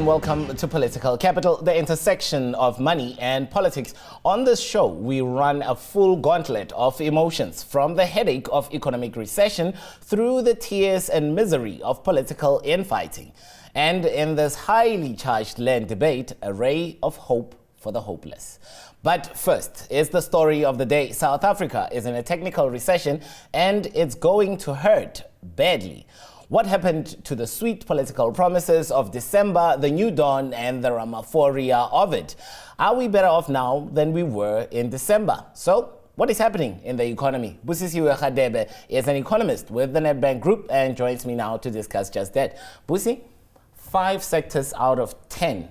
and welcome to Political Capital, the intersection of money and politics. On this show, we run a full gauntlet of emotions, from the headache of economic recession through the tears and misery of political infighting. And in this highly charged land debate, a ray of hope for the hopeless. But first is the story of the day. South Africa is in a technical recession and it's going to hurt badly. What happened to the sweet political promises of December, the new dawn, and the Ramaphoria of it? Are we better off now than we were in December? So, what is happening in the economy? Busisiwe Khadebe is an economist with the Nedbank Group and joins me now to discuss just that. Busi, 5 sectors out of 10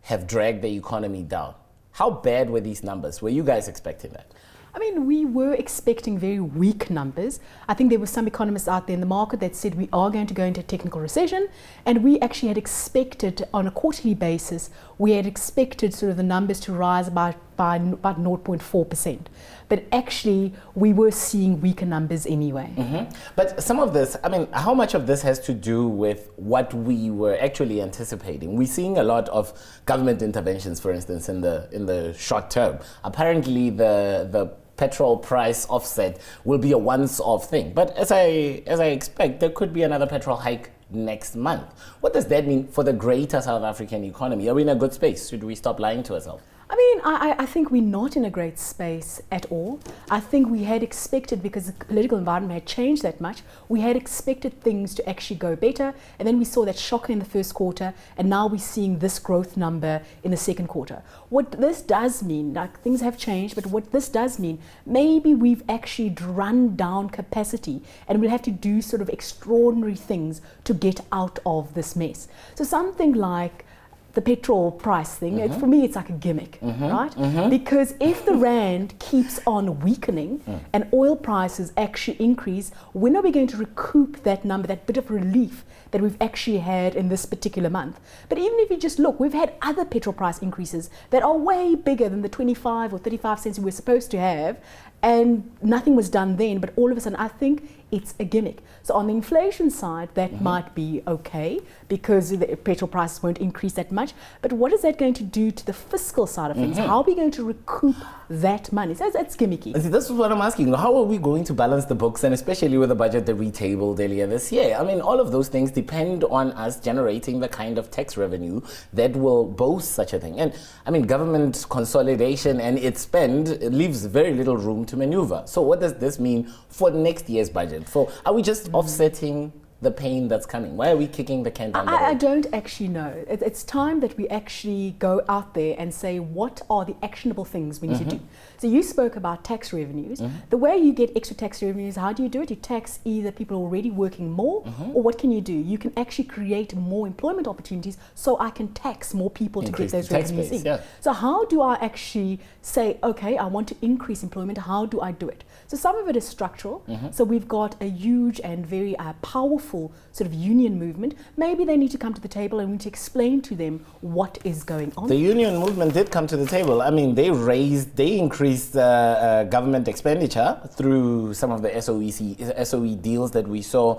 have dragged the economy down. How bad were these numbers? Were you guys expecting that? I mean, we were expecting very weak numbers. I think there were some economists out there in the market that said we are going to go into a technical recession, and we actually had expected on a quarterly basis, we had expected sort of the numbers to rise by about 0.4%. But actually, we were seeing weaker numbers anyway. Mm-hmm. But some of this, I mean, how much of this has to do with what we were actually anticipating? We're seeing a lot of government interventions, for instance, in the short term. Apparently, the petrol price offset will be a once-off thing. But as I expect, there could be another petrol hike next month. What does that mean for the greater South African economy? Are we in a good space? Should we stop lying to ourselves? I mean, I think we're not in a great space at all. I think we had expected, because the political environment had changed that much, we had expected things to actually go better. And then we saw that shocker in the first quarter, and now we're seeing this growth number in the second quarter. What this does mean, like, things have changed, but what this does mean, maybe we've actually run down capacity and we'll have to do sort of extraordinary things to get out of this mess. So something like the petrol price thing, for me, it's like a gimmick, right? Because if the rand keeps on weakening and oil prices actually increase, when are we going to recoup that number, that bit of relief that we've actually had in this particular month? But even if you just look, we've had other petrol price increases that are way bigger than the 25 or 35 cents we were supposed to have, and nothing was done then, but all of a sudden I think it's a gimmick. So on the inflation side, that might be okay because the petrol prices won't increase that much. But what is that going to do to the fiscal side of things? How are we going to recoup that money? So it's gimmicky. See, this is what I'm asking. How are we going to balance the books, and especially with the budget that we tabled earlier this year? I mean, all of those things depend on us generating the kind of tax revenue that will boast such a thing. And I mean, government consolidation and its spend leaves very little room to maneuver. So what does this mean for next year's budget? Are we just offsetting the pain that's coming? Why are we kicking the can down the road? I don't actually know. It's time that we actually go out there and say, what are the actionable things we need to do? So you spoke about tax revenues. The way you get extra tax revenues, how do you do it? You tax either people already working more, or what can you do? You can actually create more employment opportunities, so I can tax more people to get those revenues in. Yeah. So how do I actually say, okay, I want to increase employment, how do I do it? So some of it is structural. So we've got a huge and very powerful sort of union movement. Maybe they need to come to the table and we need to explain to them what is going on. The union movement did come to the table. I mean, they increased government expenditure through some of the SOE deals that we saw.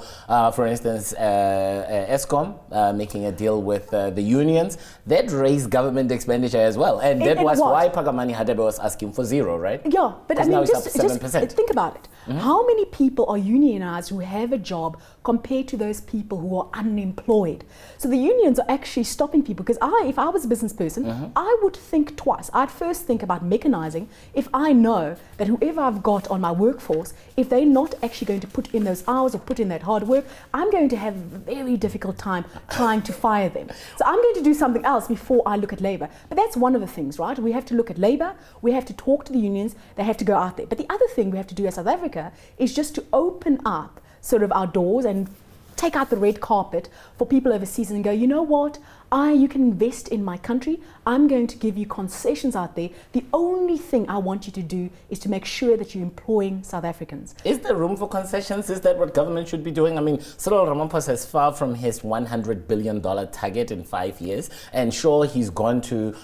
For instance, Eskom making a deal with the unions. That raised government expenditure as well. And that was why Pagamani Hadebe was asking for 0, right? Yeah, but I mean, now just it's up 7%. Think about it. How many people are unionized who have a job compared to those people who are unemployed? So the unions are actually stopping people, because if I was a business person, I would think twice. I'd first think about mechanizing. If I know that whoever I've got on my workforce, if they're not actually going to put in those hours or put in that hard work, I'm going to have a very difficult time trying to fire them. So I'm going to do something else before I look at labor. But that's one of the things, right? We have to look at labor, we have to talk to the unions, they have to go out there. But the other thing we have to do as South Africa is just to open up sort of our doors and take out the red carpet for people overseas and go, you know what, you can invest in my country. I'm going to give you concessions out there. The only thing I want you to do is to make sure that you're employing South Africans. Is there room for concessions? Is that what government should be doing? I mean, Cyril Ramaphosa is far from his $100 billion target in 5 years. And sure, he's gone to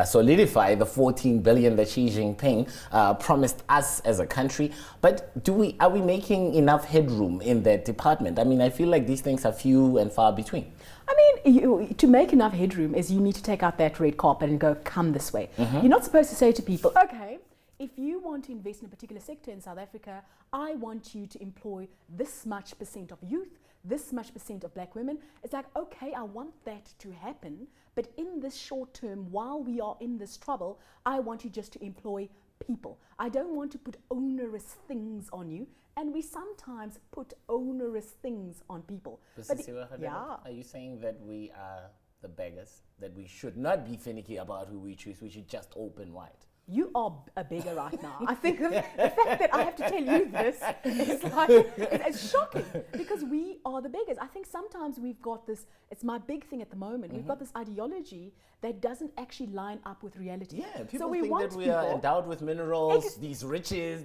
solidify the $14 billion that Xi Jinping promised us as a country. But are we making enough headroom in that department? I mean, I feel like these things are few and far between. I mean, to make enough headroom is you need to take out that red carpet and go, come this way. You're not supposed to say to people, okay, if you want to invest in a particular sector in South Africa, I want you to employ this much percent of youth, this much percent of black women. It's like, okay, I want that to happen, but in this short term, while we are in this trouble, I want you just to employ people. I don't want to put onerous things on you, and we sometimes put onerous things on people. Yeah. Are you saying that we are the beggars, that we should not be finicky about who we choose, we should just open wide? You are a beggar right now. I think the fact that I have to tell you this is like, it's shocking, because we are the beggars. I think sometimes we've got this, it's my big thing at the moment, we've got this ideology that doesn't actually line up with reality. Yeah, people think that we are endowed with minerals, these riches,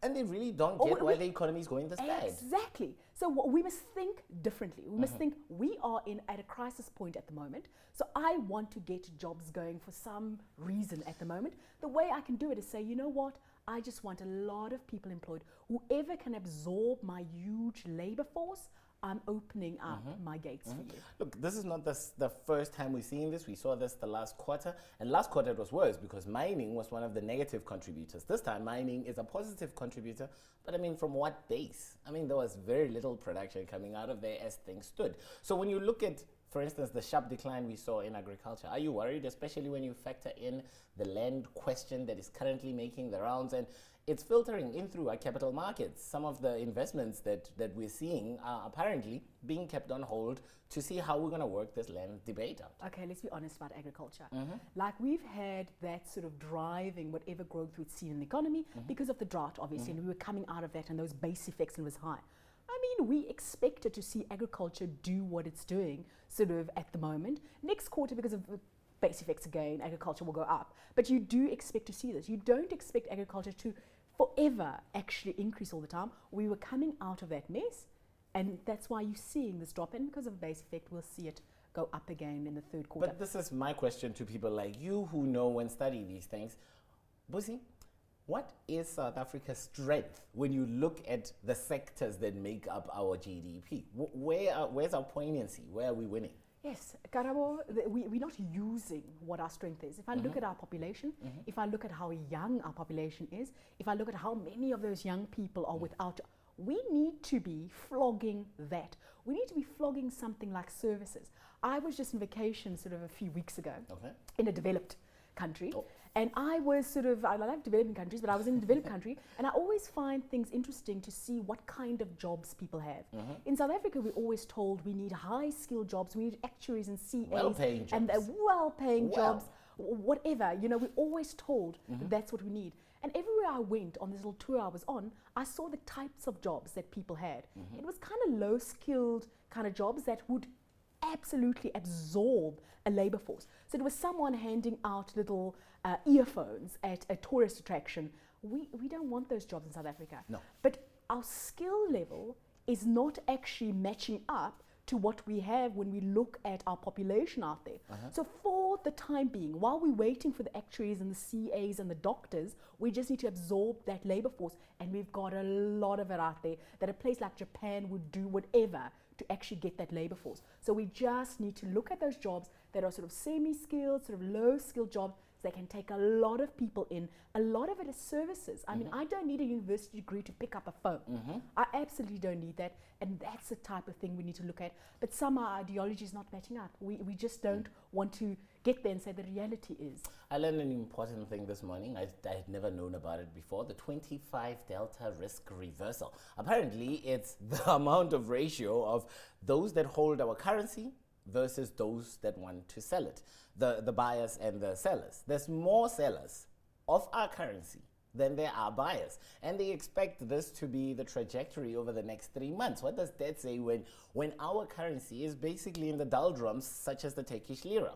and they really don't get why the economy is going this bad. Exactly. So we must think differently. We must think we are at a crisis point at the moment. So I want to get jobs going for some reason at the moment. The way I can do it is say, you know what? I just want a lot of people employed. Whoever can absorb my huge labor force, I'm opening up my gates for you. Look, this is not the first time we're seeing this. We saw this the last quarter. And last quarter it was worse because mining was one of the negative contributors. This time mining is a positive contributor. But I mean, from what base? I mean, there was very little production coming out of there as things stood. So when you look at, for instance, the sharp decline we saw in agriculture, are you worried, especially when you factor in the land question that is currently making the rounds and it's filtering in through our capital markets? Some of the investments that we're seeing are apparently being kept on hold to see how we're going to work this land debate out. Okay, let's be honest about agriculture. Like, we've had that sort of driving whatever growth we'd seen in the economy because of the drought, obviously, and we were coming out of that and those base effects, and it was high. I mean, we expected to see agriculture do what it's doing sort of at the moment. Next quarter, because of base effects again, agriculture will go up. But you do expect to see this. You don't expect agriculture to forever actually increase all the time. We were coming out of that mess, and that's why you're seeing this drop. And because of base effect, we'll see it go up again in the third quarter. But this is my question to people like you who know and study these things. Busi, what is South Africa's strength when you look at the sectors that make up our GDP? Where's our poignancy? Where are we winning? Yes, Karabo, we're not using what our strength is. If I look at our population, if I look at how young our population is, if I look at how many of those young people are without, we need to be flogging that. We need to be flogging something like services. I was just on vacation sort of a few weeks ago in a developed country. And I was sort of, I like developing countries, but I was in a developed country, and I always find things interesting to see what kind of jobs people have. In South Africa, we're always told we need high-skilled jobs, we need actuaries and CAs, well-paying jobs. and well-paying jobs, whatever. You know, we're always told that that's what we need. And everywhere I went on this little tour I was on, I saw the types of jobs that people had. It was kind of low-skilled kind of jobs that would absolutely absorb a labor force. So there was someone handing out little earphones at a tourist attraction. We don't want those jobs in South Africa. No. But our skill level is not actually matching up to what we have when we look at our population out there. So for the time being, while we're waiting for the actuaries and the CAs and the doctors, we just need to absorb that labor force, and we've got a lot of it out there that a place like Japan would do whatever to actually get that labor force. So we just need to look at those jobs that are sort of semi-skilled, sort of low-skilled jobs that can take a lot of people in. A lot of it is services. I mean, I don't need a university degree to pick up a phone. I absolutely don't need that. And that's the type of thing we need to look at. But some of our ideology is not matching up. We just don't want to get there and say the reality is. I learned an important thing this morning. I had never known about it before. The 25 delta risk reversal. Apparently, it's the amount of ratio of those that hold our currency versus those that want to sell it, the buyers and the sellers. There's more sellers of our currency than there are buyers, and they expect this to be the trajectory over the next 3 months. What does that say when our currency is basically in the doldrums, such as the Turkish lira?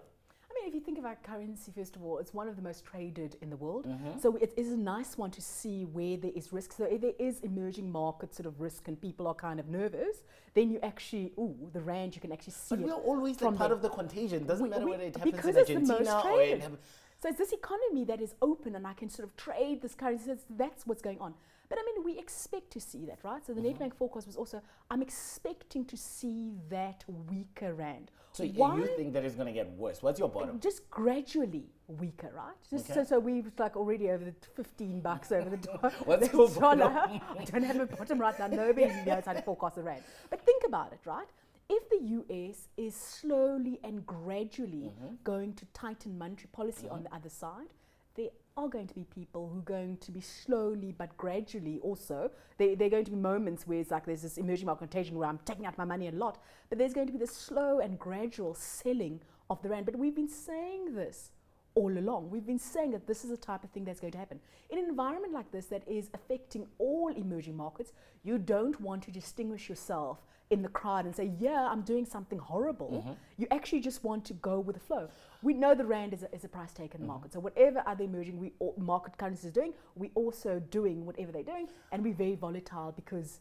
I mean, if you think of our currency, first of all, it's one of the most traded in the world. So it is a nice one to see where there is risk. So if there is emerging market sort of risk and people are kind of nervous, then you actually, the rand, you can actually see it. But we're always like part of the contagion. Doesn't matter whether it happens because in it's the most Argentina or traded. it happens. So it's this economy that is open and I can sort of trade this currency. So that's what's going on. But I mean, we expect to see that, right? So the Nedbank forecast was also, I'm expecting to see that weaker rand. So you think that it's going to get worse? What's your bottom? Just gradually weaker, right? Just Okay. so we're like already over the $15 over the dollar. What's your dollar. bottom? I don't have a bottom right now. Nobody knows how to forecast the rand. But think about it, right? If the US is slowly and gradually going to tighten monetary policy on the other side, there are going to be people who are going to be slowly but gradually also. There are going to be moments where it's like there's this emerging market contagion where I'm taking out my money a lot, but there's going to be this slow and gradual selling of the rand. But we've been saying this all along. We've been saying that this is the type of thing that's going to happen. In an environment like this that is affecting all emerging markets, you don't want to distinguish yourself in the crowd and say, yeah, I'm doing something horrible. You actually just want to go with the flow. We know the rand is a price taker in the market. So whatever other emerging market currencies are doing, we're also doing whatever they're doing. And we're very volatile because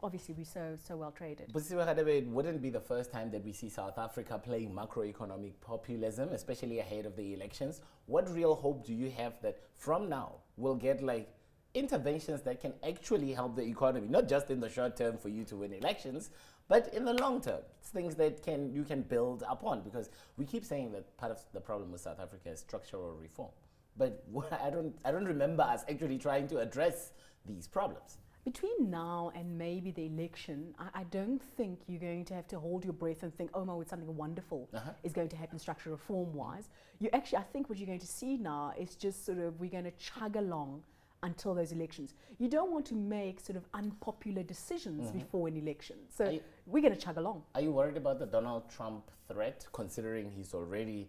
obviously we're so well traded. But it wouldn't be the first time that we see South Africa playing macroeconomic populism, especially ahead of the elections. What real hope do you have that from now we'll get like interventions that can actually help the economy, not just in the short term for you to win elections, but in the long term? It's things that you can build upon, because we keep saying that part of the problem with South Africa is structural reform. But I don't remember us actually trying to address these problems. Between now and maybe the election, I don't think you're going to have to hold your breath and think, oh my, something wonderful is going to happen structural reform-wise. I think what you're going to see now is just sort of, we're going to chug along until those elections. You don't want to make sort of unpopular decisions before an election. So we're going to chug along. Are you worried about the Donald Trump threat, considering he's already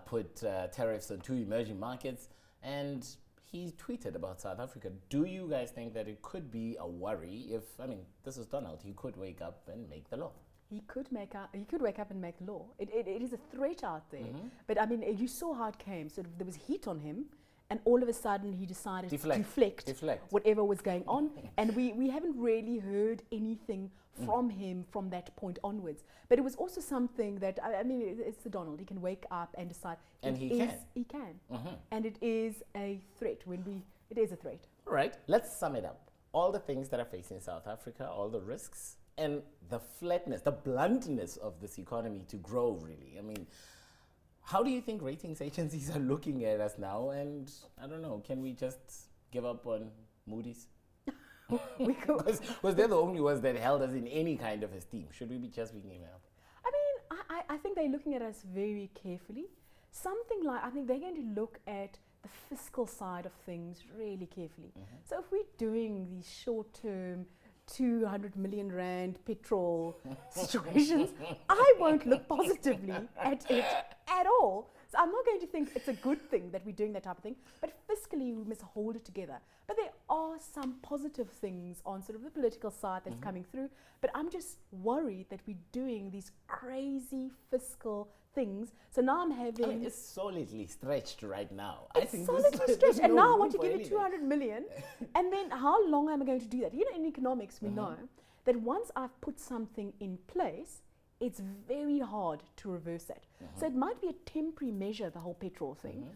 put tariffs on 2 emerging markets? And he tweeted about South Africa. Do you guys think that it could be a worry if, this is Donald, he could wake up and make the law? He could wake up and make the law. It is a threat out there. But you saw how it came. So there was heat on him, and all of a sudden he decided to deflect whatever was going on. And we haven't really heard anything from him from that point onwards. But it was also something that, it's the Donald. He can wake up and decide. And he can. And it is a threat. It is a threat. All right, let's sum it up. All the things that are facing South Africa, all the risks, and the flatness, the bluntness of this economy to grow, really. How do you think ratings agencies are looking at us now? And I don't know, can we just give up on Moody's? Because they're the only ones that held us in any kind of esteem. Should we be just being emailed? I think they're looking at us very carefully. I think they're going to look at the fiscal side of things really carefully. So if we're doing these short-term 200 million rand petrol situations, I won't look positively at it at all. So I'm not going to think it's a good thing that we're doing that type of thing, but fiscally we must hold it together. But there are some positive things on sort of the political side that's coming through, but I'm just worried that we're doing these crazy fiscal things. So now I'm having... it's solidly stretched right now. It's solidly stretched, and now I want to give it 200 million. And then how long am I going to do that? In economics, we know that once I've put something in place, it's very hard to reverse that. So it might be a temporary measure, the whole petrol thing.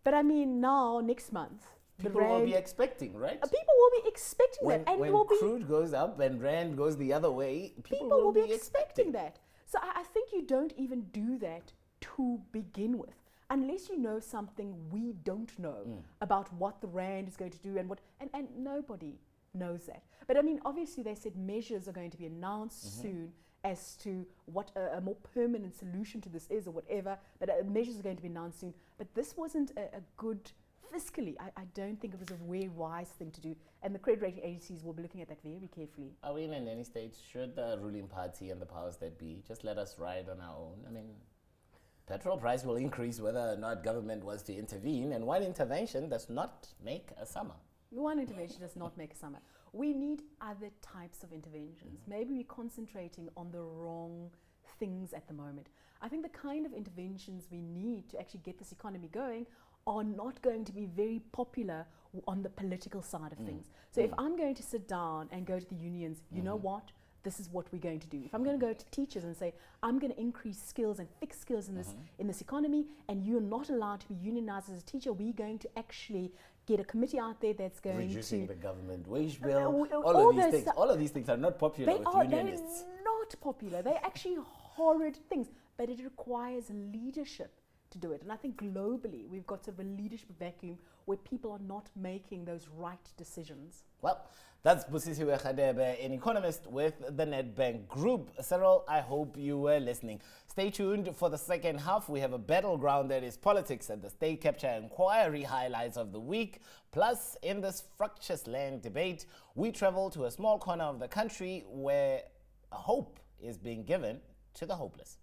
But now, next month, people will be expecting, right? People will be expecting that. And when crude goes up and rand goes the other way, people will be expecting that. So I think you don't even do that to begin with, unless you know something we don't know about what the rand is going to do and nobody knows that. But obviously they said measures are going to be announced soon as to what a more permanent solution to this is or whatever, but measures are going to be announced soon. But this wasn't a good fiscally. I don't think it was a very wise thing to do, and the credit rating agencies will be looking at that very carefully. Are we in any stage, should the ruling party and the powers that be just let us ride on our own? Petrol price will increase whether or not government was to intervene, and one intervention does not make a summer. One intervention does not make a summer. We need other types of interventions. Maybe we're concentrating on the wrong things at the moment. I think the kind of interventions we need to actually get this economy going are not going to be very popular on the political side of things. So if I'm going to sit down and go to the unions, you know what? this is what we're going to do. If I'm going to go to teachers and say, I'm going to increase skills and fix skills in this economy, and you're not allowed to be unionized as a teacher, we're going to actually get a committee out there that's going reducing to... the government wage bill, all of these things are not popular with unionists. They're not popular. They're actually horrid things, but it requires leadership to do it. And I think globally we've got sort of a leadership vacuum where people are not making those right decisions. Well, that's Busisiwe Khadebe, an economist with the Nedbank Group. Cyril, I hope you were listening. Stay tuned for the second half. We have a battleground that is politics and the state capture inquiry highlights of the week. Plus, in this fractious land debate, we travel to a small corner of the country where hope is being given to the hopeless.